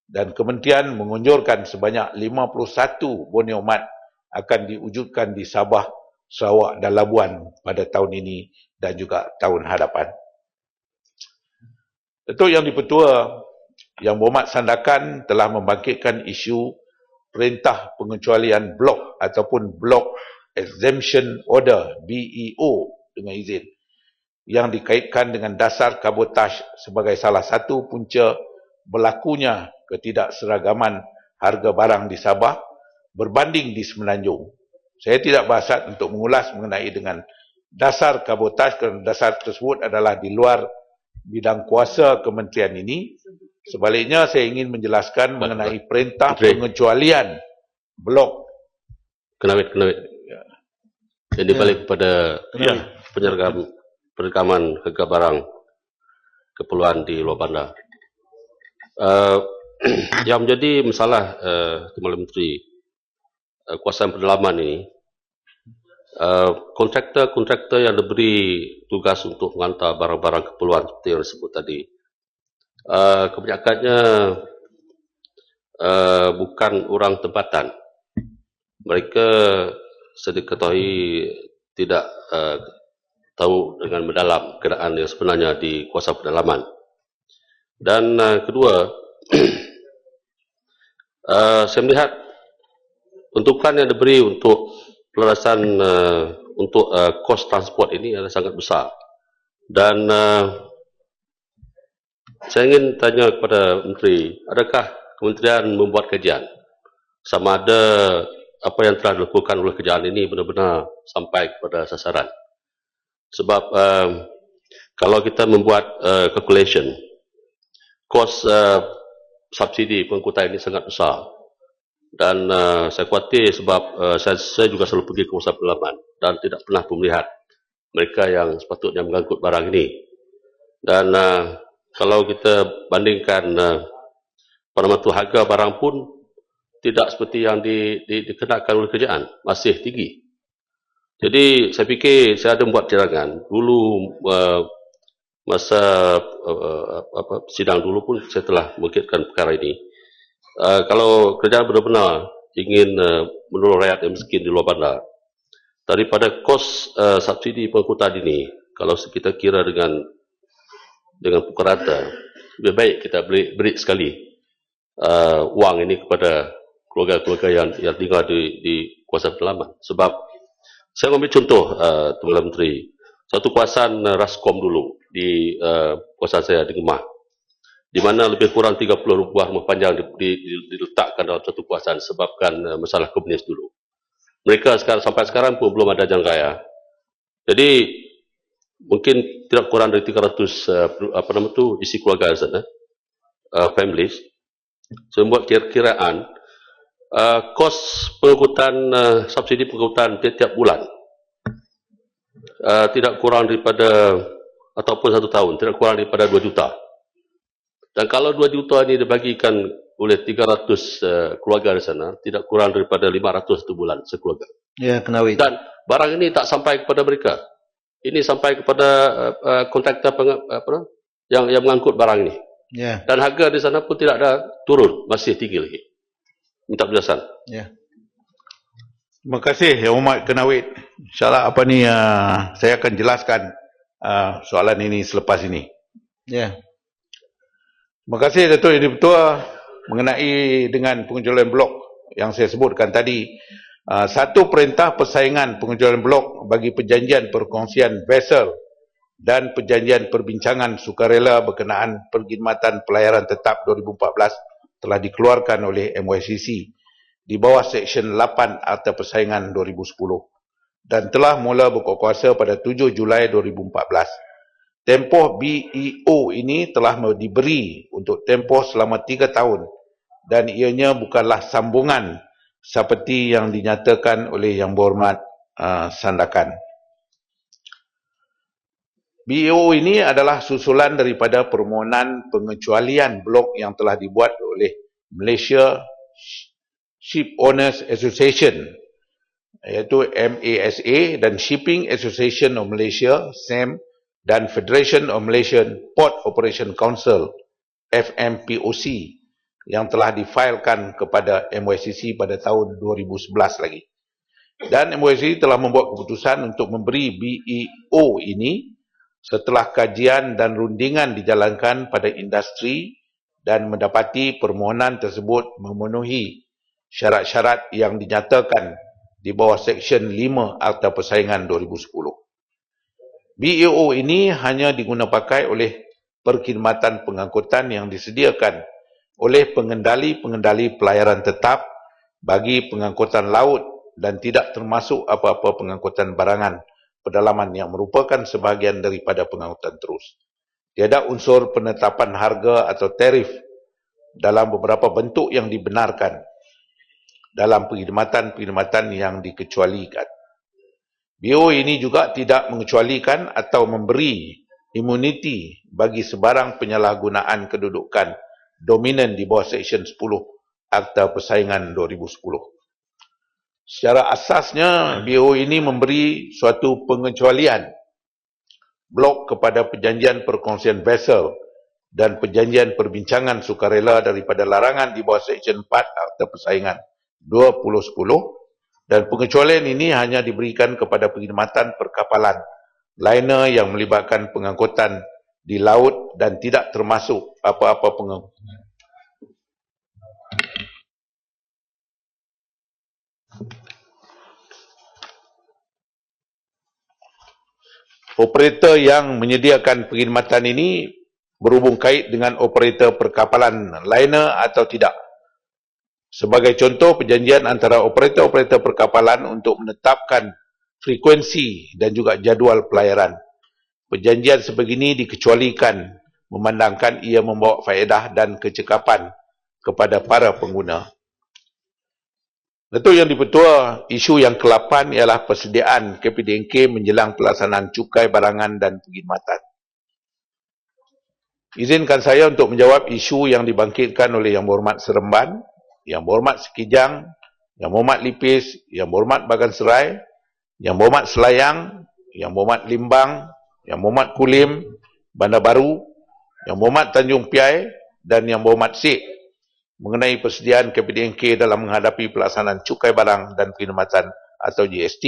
[SPEAKER 1] Dan kementerian mengunjurkan sebanyak 51 Borneo Mart akan diwujudkan di Sabah, Sarawak dan Labuan pada tahun ini dan juga tahun hadapan. Datuk Yang Dipertua Yang Berhormat Sandakan telah membangkitkan isu perintah pengecualian blok ataupun Block Exemption Order BEO dengan izin yang dikaitkan dengan dasar kabotaj sebagai salah satu punca berlakunya ketidakseragaman harga barang di Sabah berbanding di Semenanjung. Saya tidak berhasrat untuk mengulas mengenai dengan dasar kabotaj kerana dasar tersebut adalah di luar bidang kuasa kementerian ini. Sebaliknya, saya ingin menjelaskan mengenai perintah pengecualian blok.
[SPEAKER 4] Kenawit. Jadi balik kepada perekaman harga barang keperluan di luar bandar. Yang menjadi masalah Timbalan Menteri kuasaan pendalaman ini, kontraktor yang diberi tugas untuk menghantar barang-barang keperluan seperti yang disebut tadi, kebanyakannya bukan orang tempatan. Mereka saya diketahui tidak tahu dengan mendalam keadaan yang sebenarnya di kuasa pendalaman. Dan kedua, saya melihat untukan yang diberi untuk pelarasan untuk kos transport ini adalah sangat besar. Dan saya ingin tanya kepada Menteri, adakah Kementerian membuat kajian sama ada apa yang telah dilakukan oleh kerajaan ini benar-benar sampai kepada sasaran? Sebab kalau kita membuat calculation, kos subsidi pengangkutan ini sangat besar. Dan saya khawatir sebab saya juga selalu pergi ke pusat pendalaman dan tidak pernah pun melihat mereka yang sepatutnya mengangkut barang ini. Dan kalau kita bandingkan pada mata harga barang pun tidak seperti yang dikenakan oleh kerajaan, masih tinggi. Jadi saya fikir saya ada membuat cadangan. Dulu masa sidang dulu pun saya telah mengikutkan perkara ini. Kalau kerajaan benar-benar ingin menolong rakyat yang miskin di luar bandar, daripada kos subsidi pengangkutan ini kalau kita kira dengan pukul rata, lebih baik kita beri sekali wang ini kepada keluarga-keluarga yang tinggal di kawasan pedalaman. Sebab saya ambil contoh, Tuan Menteri, satu kawasan Raskom dulu di kawasan saya di Gemah, di mana lebih kurang 30 buah rumah panjang diletakkan dalam satu kawasan sebabkan masalah komunis dulu. Mereka sampai sekarang pun belum ada jalan raya. Jadi mungkin tidak kurang dari 300 isi keluarga di sana, families. Saya membuat kira-kiraan kos pengangkutan subsidi pengangkutan tiap bulan tidak kurang daripada, ataupun 1 tahun tidak kurang daripada 2 juta. Dan kalau 2 juta ini dibagikan oleh 300 keluarga di sana, tidak kurang daripada 500 satu bulan sekeluarga.
[SPEAKER 5] Ya, Kenawit.
[SPEAKER 4] Dan barang ini tak sampai kepada mereka. Ini sampai kepada kontraktor yang mengangkut barang ini.
[SPEAKER 5] Ya.
[SPEAKER 4] Dan harga di sana pun tidak ada turun, masih tinggi lagi. Minta penjelasan.
[SPEAKER 5] Ya.
[SPEAKER 1] Terima kasih Yang Hormat Kenawit. InsyaAllah apa ni saya akan jelaskan soalan ini selepas ini.
[SPEAKER 5] Ya.
[SPEAKER 1] Terima kasih Datuk Yang Di-Pertua mengenai dengan pengejualan blok yang saya sebutkan tadi. Satu perintah persaingan pengejualan blok bagi perjanjian perkongsian vessel dan perjanjian perbincangan sukarela berkenaan perkhidmatan pelayaran tetap 2014 telah dikeluarkan oleh MYCC di bawah Seksyen 8 Akta Persaingan 2010 dan telah mula berkuasa pada 7 Julai 2014. Tempoh BEO ini telah diberi untuk tempoh selama 3 tahun dan ianya bukanlah sambungan seperti yang dinyatakan oleh Yang Berhormat Sandakan. BEO ini adalah susulan daripada permohonan pengecualian blok yang telah dibuat oleh Malaysia Ship Owners Association iaitu MASA dan Shipping Association of Malaysia SAM dan Federation of Malaysian Port Operation Council FMPOC yang telah difailkan kepada MYCC pada tahun 2011 lagi. Dan MYCC telah membuat keputusan untuk memberi BEO ini setelah kajian dan rundingan dijalankan pada industri dan mendapati permohonan tersebut memenuhi syarat-syarat yang dinyatakan di bawah Seksyen 5 Akta Persaingan 2010. BEO ini hanya digunapakai oleh perkhidmatan pengangkutan yang disediakan oleh pengendali-pengendali pelayaran tetap bagi pengangkutan laut dan tidak termasuk apa-apa pengangkutan barangan pedalaman yang merupakan sebahagian daripada pengangkutan terus. Tiada unsur penetapan harga atau tarif dalam beberapa bentuk yang dibenarkan dalam perkhidmatan-perkhidmatan yang dikecualikan. BEO ini juga tidak mengecualikan atau memberi imuniti bagi sebarang penyalahgunaan kedudukan dominan di bawah Seksyen 10 Akta Persaingan 2010. Secara asasnya, BEO ini memberi suatu pengecualian blok kepada perjanjian perkongsian vessel dan perjanjian perbincangan sukarela daripada larangan di bawah Seksyen 4 Akta Persaingan 2010. Dan pengecualian ini hanya diberikan kepada perkhidmatan perkapalan liner yang melibatkan pengangkutan di laut dan tidak termasuk apa-apa pengangkutan. Operator yang menyediakan perkhidmatan ini berhubung kait dengan operator perkapalan liner atau tidak. Sebagai contoh, perjanjian antara operator-operator perkapalan untuk menetapkan frekuensi dan juga jadual pelayaran. Perjanjian sebegini dikecualikan memandangkan ia membawa faedah dan kecekapan kepada para pengguna. Datuk Yang Di-Pertua, isu yang ke-8 ialah persediaan KPDNK menjelang pelaksanaan cukai barangan dan perkhidmatan. Izinkan saya untuk menjawab isu yang dibangkitkan oleh Yang Berhormat Seremban, Yang Berhormat Sekijang, Yang Berhormat Lipis, Yang Berhormat Bagan Serai, Yang Berhormat Selayang, Yang Berhormat Limbang, Yang Berhormat Kulim, Bandar Baru, Yang Berhormat Tanjung Piai dan Yang Berhormat Sik mengenai persediaan KPDNK dalam menghadapi pelaksanaan cukai barang dan perkhidmatan atau GST.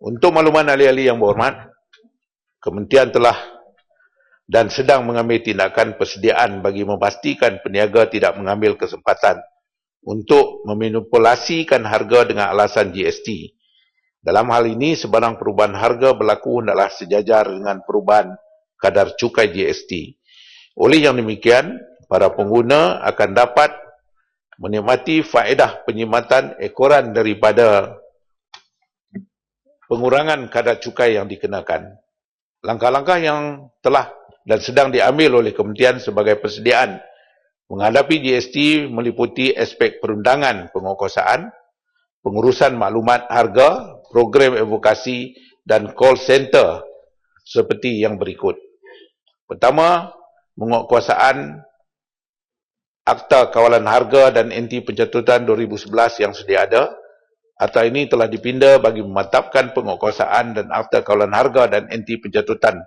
[SPEAKER 1] Untuk makluman ahli-ahli yang berhormat, kementerian telah dan sedang mengambil tindakan persediaan bagi memastikan peniaga tidak mengambil kesempatan untuk memanipulasikan harga dengan alasan GST. Dalam hal ini, sebarang perubahan harga berlaku hendaklah sejajar dengan perubahan kadar cukai GST. Oleh yang demikian, para pengguna akan dapat menikmati faedah penyematan ekoran daripada pengurangan kadar cukai yang dikenakan. Langkah-langkah yang telah dan sedang diambil oleh kementerian sebagai persediaan menghadapi GST meliputi aspek perundangan penguasaan, pengurusan maklumat harga, program advokasi dan call center seperti yang berikut. Pertama, penguasaan Akta Kawalan Harga dan Anti Pencatutan 2011 yang sedia ada. Akta ini telah dipinda bagi memantapkan penguasaan dan Akta Kawalan Harga dan Anti Pencatutan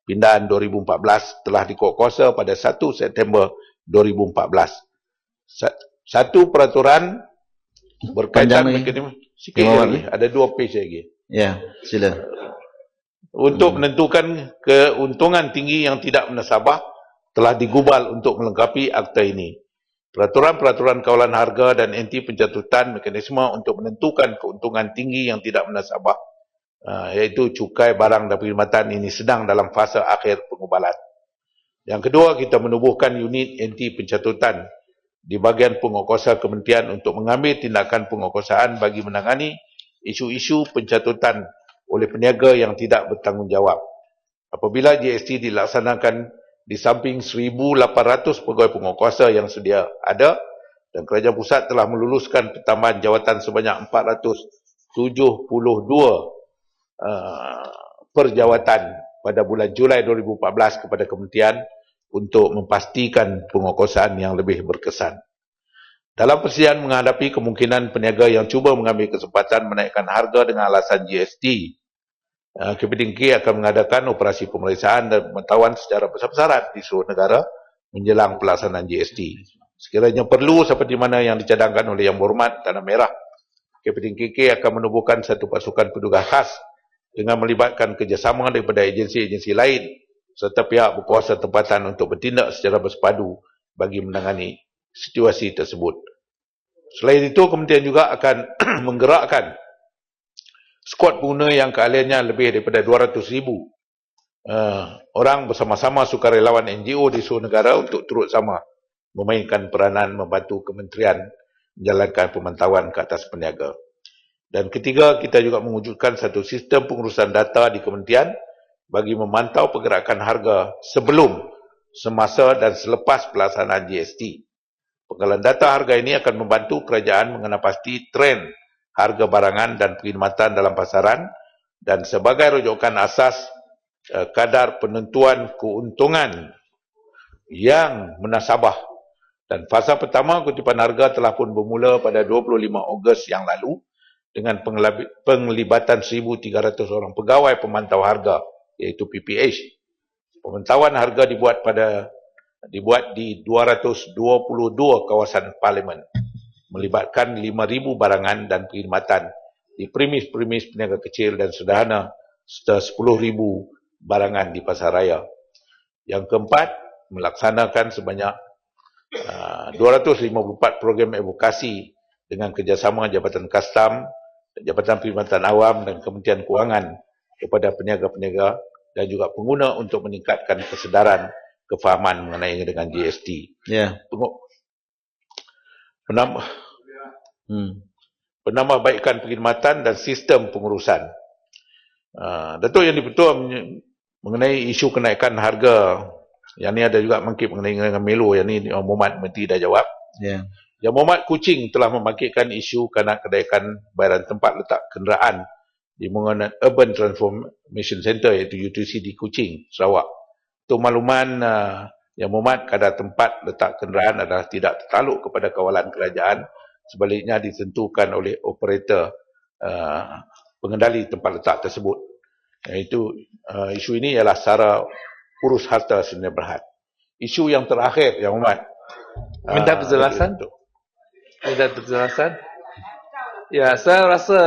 [SPEAKER 1] pindaan 2014 telah dikuatkuasa pada 1 September 2014. Satu peraturan berkaitan mekanisme sikit lagi, ada 2 page lagi.
[SPEAKER 5] Ya, sila.
[SPEAKER 1] Untuk menentukan keuntungan tinggi yang tidak menasabah telah digubal untuk melengkapi akta ini. Peraturan-peraturan kawalan harga dan anti pencatutan mekanisme untuk menentukan keuntungan tinggi yang tidak menasabah, iaitu cukai barang dan perkhidmatan ini sedang dalam fasa akhir pengubalan. Yang kedua, kita menubuhkan unit anti pencatutan di bahagian penguatkuasa kementerian untuk mengambil tindakan penguatkuasaan bagi menangani isu-isu pencatutan oleh peniaga yang tidak bertanggungjawab. Apabila GST dilaksanakan di samping 1,800 pegawai penguatkuasa yang sedia ada, dan kerajaan pusat telah meluluskan pertambahan jawatan sebanyak 472 per jawatan pada bulan Julai 2014 kepada kementerian untuk memastikan penguatkuasaan yang lebih berkesan. Dalam persediaan menghadapi kemungkinan peniaga yang cuba mengambil kesempatan menaikkan harga dengan alasan GST, KPDNK akan mengadakan operasi pemeriksaan dan pemantauan secara besar-besaran di seluruh negara menjelang pelaksanaan GST. Sekiranya perlu seperti mana yang dicadangkan oleh Yang Berhormat Tanah Merah, KPDNK akan menubuhkan satu pasukan petugas khas dengan melibatkan kerjasama daripada agensi-agensi lain serta pihak berkuasa tempatan untuk bertindak secara bersepadu bagi menangani situasi tersebut. Selain itu, kementerian juga akan menggerakkan skuad pengguna yang keahliannya lebih daripada 200,000 orang bersama-sama sukarelawan NGO di seluruh negara untuk turut sama memainkan peranan membantu kementerian menjalankan pemantauan ke atas peniaga. Dan ketiga, kita juga mewujudkan satu sistem pengurusan data di kementerian bagi memantau pergerakan harga sebelum, semasa dan selepas pelaksanaan GST. Penggalan data harga ini akan membantu kerajaan mengenal pasti trend harga barangan dan perkhidmatan dalam pasaran dan sebagai rujukan asas kadar penentuan keuntungan yang menasabah. Dan fasa pertama kutipan harga telah pun bermula pada 25 Ogos yang lalu dengan penglibatan 1,300 orang pegawai pemantau harga, iaitu PPH. Pemantauan harga dibuat di 222 kawasan parlimen, melibatkan 5,000 barangan dan perkhidmatan di premis-premis peniaga kecil dan sederhana serta 10,000 barangan di pasaraya. Yang keempat, melaksanakan sebanyak 254 program advokasi dengan kerjasama Jabatan Kastam, Jabatan Perkhidmatan Awam dan Kementerian Kewangan kepada peniaga-peniaga dan juga pengguna untuk meningkatkan kesedaran kefahaman mengenai dengan GST.
[SPEAKER 5] Ya.
[SPEAKER 1] Penambahbaikan perkhidmatan dan sistem pengurusan. Datuk Yang di-Pertua mengenai isu kenaikan harga, yang ni ada juga mengkip mengenai dengan Melo, yang ni Yang Berhormat Menteri dah jawab.
[SPEAKER 5] Ya.
[SPEAKER 1] Yang Berhormat Kuching telah membangkitkan isu kenaikan bayaran tempat letak kenderaan di bangunan Urban Transformation Center, iaitu UTC di Kuching, Sarawak. Untuk makluman Yang Berhormat, kadar tempat letak kenderaan adalah tidak tertaluk kepada kawalan kerajaan, sebaliknya ditentukan oleh operator pengendali tempat letak tersebut. Isu ini ialah sara urus harta sendiri berhad. Isu yang terakhir, Yang Berhormat,
[SPEAKER 6] minta penjelasan. Ya, saya rasa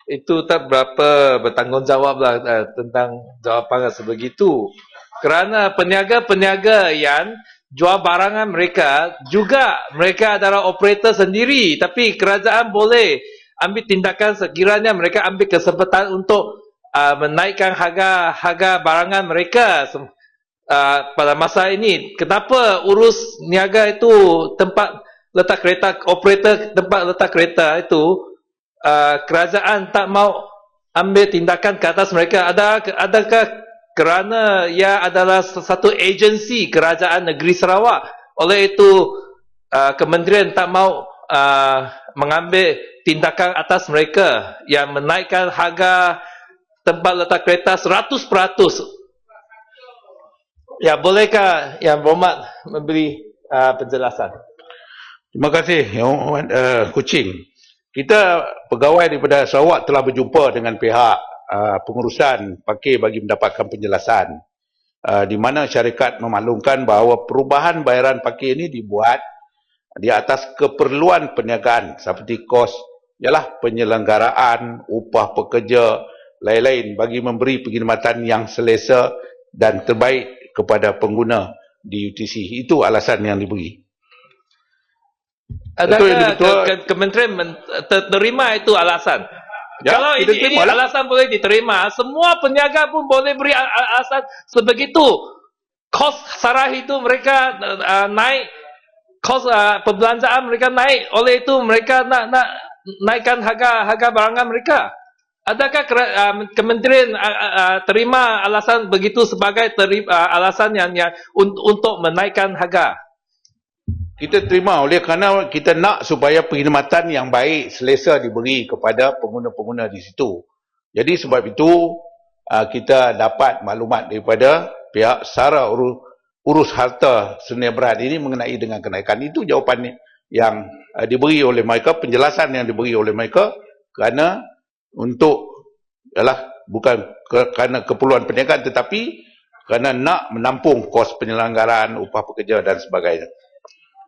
[SPEAKER 6] itu tak berapa bertanggungjawablah tentang jawapan sebegitu. Kerana peniaga-peniaga yang jual barangan mereka juga mereka adalah operator sendiri, tapi kerajaan boleh ambil tindakan sekiranya mereka ambil kesempatan untuk menaikkan harga barangan mereka pada masa ini. Kenapa urus niaga itu tempat letak kereta, operator tempat letak kereta itu kerajaan tak mau ambil tindakan ke atas mereka? Adakah kerana ia adalah satu agensi kerajaan negeri Sarawak, oleh itu kementerian tak mau mengambil tindakan atas mereka yang menaikkan harga tempat letak kereta 100%? Ya, bolehkah Yang Berhormat memberi penjelasan?
[SPEAKER 1] Terima kasih Yang Hormat Kuching. Kita pegawai daripada Sarawak telah berjumpa dengan pihak pengurusan parkir bagi mendapatkan penjelasan di mana syarikat memaklumkan bahawa perubahan bayaran parkir ini dibuat di atas keperluan perniagaan seperti kos ialah penyelenggaraan, upah pekerja, lain-lain bagi memberi perkhidmatan yang selesa dan terbaik kepada pengguna di UTC. Itu alasan yang diberi.
[SPEAKER 6] Adakah kementerian terima itu alasan?
[SPEAKER 1] Ya,
[SPEAKER 6] kalau ini alasan boleh diterima, semua peniaga pun boleh beri alasan sebegitu. Kos sarah itu mereka naik, kos perbelanjaan mereka naik, oleh itu mereka nak naikkan harga barangan mereka. Adakah kementerian terima alasan begitu sebagai alasan yang untuk menaikkan harga?
[SPEAKER 1] Kita terima oleh kerana kita nak supaya perkhidmatan yang baik, selesa diberi kepada pengguna-pengguna di situ. Jadi sebab itu kita dapat maklumat daripada pihak Sara urus harta senia berat ini mengenai dengan kenaikan. Itu jawapan yang diberi oleh mereka, penjelasan yang diberi oleh mereka, kerana untuk bukan kerana keperluan perniagaan tetapi kerana nak menampung kos penyelenggaraan, upah pekerja dan sebagainya.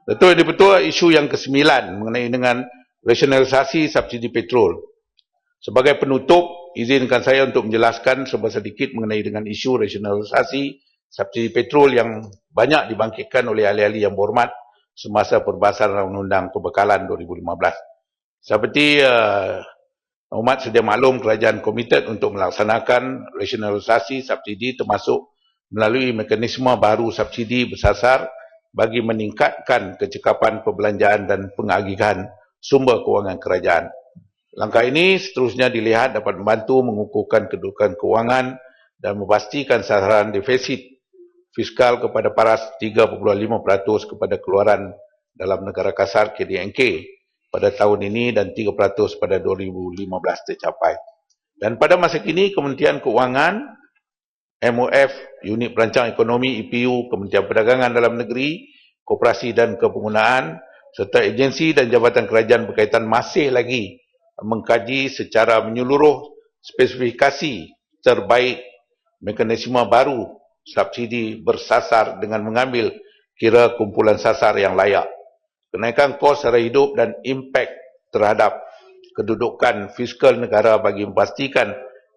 [SPEAKER 1] Betul isu yang ke-9 mengenai dengan rasionalisasi subsidi petrol. Sebagai penutup, izinkan saya untuk menjelaskan sedikit mengenai dengan isu rasionalisasi subsidi petrol yang banyak dibangkitkan oleh ahli-ahli yang berhormat semasa perbahasan Undang-Undang Pembekalan 2015. Seperti umat sedia maklum, kerajaan komited untuk melaksanakan rasionalisasi subsidi termasuk melalui mekanisme baru subsidi bersasar bagi meningkatkan kecekapan perbelanjaan dan pengagihan sumber kewangan kerajaan. Langkah ini seterusnya dilihat dapat membantu mengukuhkan kedudukan kewangan dan memastikan sasaran defisit fiskal kepada paras 3.5% kepada keluaran dalam negara kasar KDNK pada tahun ini dan 3% pada 2015 tercapai. Dan pada masa kini, Kementerian Keuangan, MOF, Unit Perancang Ekonomi, EPU, Kementerian Perdagangan Dalam Negeri, Koperasi dan Kepenggunaan, serta agensi dan jabatan kerajaan berkaitan masih lagi mengkaji secara menyeluruh spesifikasi terbaik mekanisme baru subsidi bersasar dengan mengambil kira kumpulan sasar yang layak, kenaikan kos sara hidup dan impak terhadap kedudukan fiskal negara bagi memastikan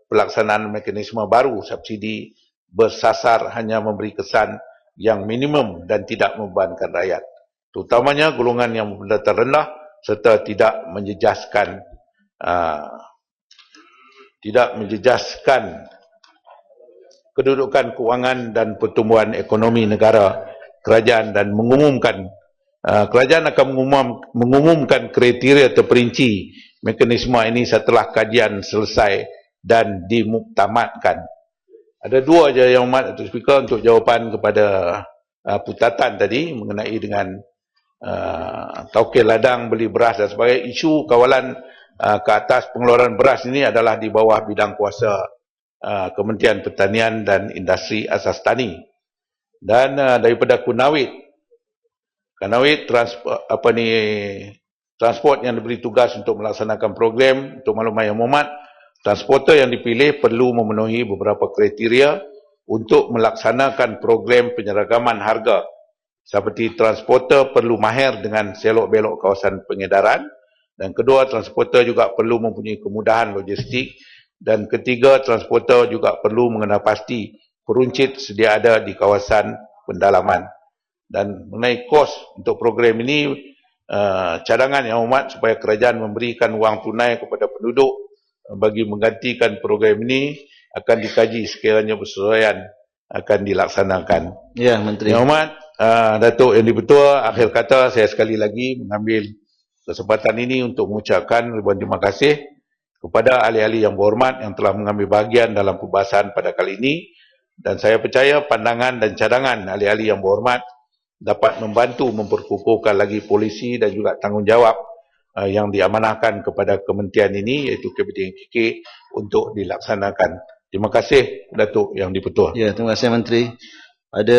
[SPEAKER 1] pelaksanaan mekanisme baru subsidi bersasar hanya memberi kesan yang minimum dan tidak membebankan rakyat, terutamanya golongan yang pendapatan rendah, serta tidak menjejaskan kedudukan kewangan dan pertumbuhan ekonomi negara. Kerajaan dan kerajaan akan mengumumkan kriteria terperinci mekanisme ini setelah kajian selesai dan dimuktamadkan. Ada dua saja Yang Hormat Datuk Speaker untuk jawapan kepada putatan tadi mengenai dengan taukil ladang beli beras dan sebagainya. Isu kawalan ke atas pengeluaran beras ini adalah di bawah bidang kuasa Kementerian Pertanian dan Industri Asas Tani. Dan daripada Kanawit transport yang diberi tugas untuk melaksanakan program, untuk maklumat Yang Hormat, transporter yang dipilih perlu memenuhi beberapa kriteria untuk melaksanakan program penyeragaman harga. Seperti transporter perlu mahir dengan selok-belok kawasan pengedaran, Dan kedua, transporter juga perlu mempunyai kemudahan logistik. Dan ketiga, transporter juga perlu mengenal pasti peruncit sedia ada di kawasan pendalaman. Dan mengenai kos untuk program ini, cadangan Yang Hormat supaya kerajaan memberikan wang tunai kepada penduduk bagi menggantikan program ini akan dikaji sekiranya bersesuaian akan dilaksanakan.
[SPEAKER 5] Ya, Menteri.
[SPEAKER 1] Yang Hormat, Datuk Yang di-Pertua, akhir kata saya sekali lagi mengambil kesempatan ini untuk mengucapkan ribuan terima kasih kepada ahli-ahli yang berhormat yang telah mengambil bahagian dalam perbahasan pada kali ini, dan saya percaya pandangan dan cadangan ahli-ahli yang berhormat dapat membantu memperkukuhkan lagi polisi dan juga tanggungjawab yang diamanahkan kepada kementerian ini, iaitu Kabinet KK, untuk dilaksanakan. Terima kasih Datuk Yang di-Pertua.
[SPEAKER 5] Ya, terima kasih Menteri. Pada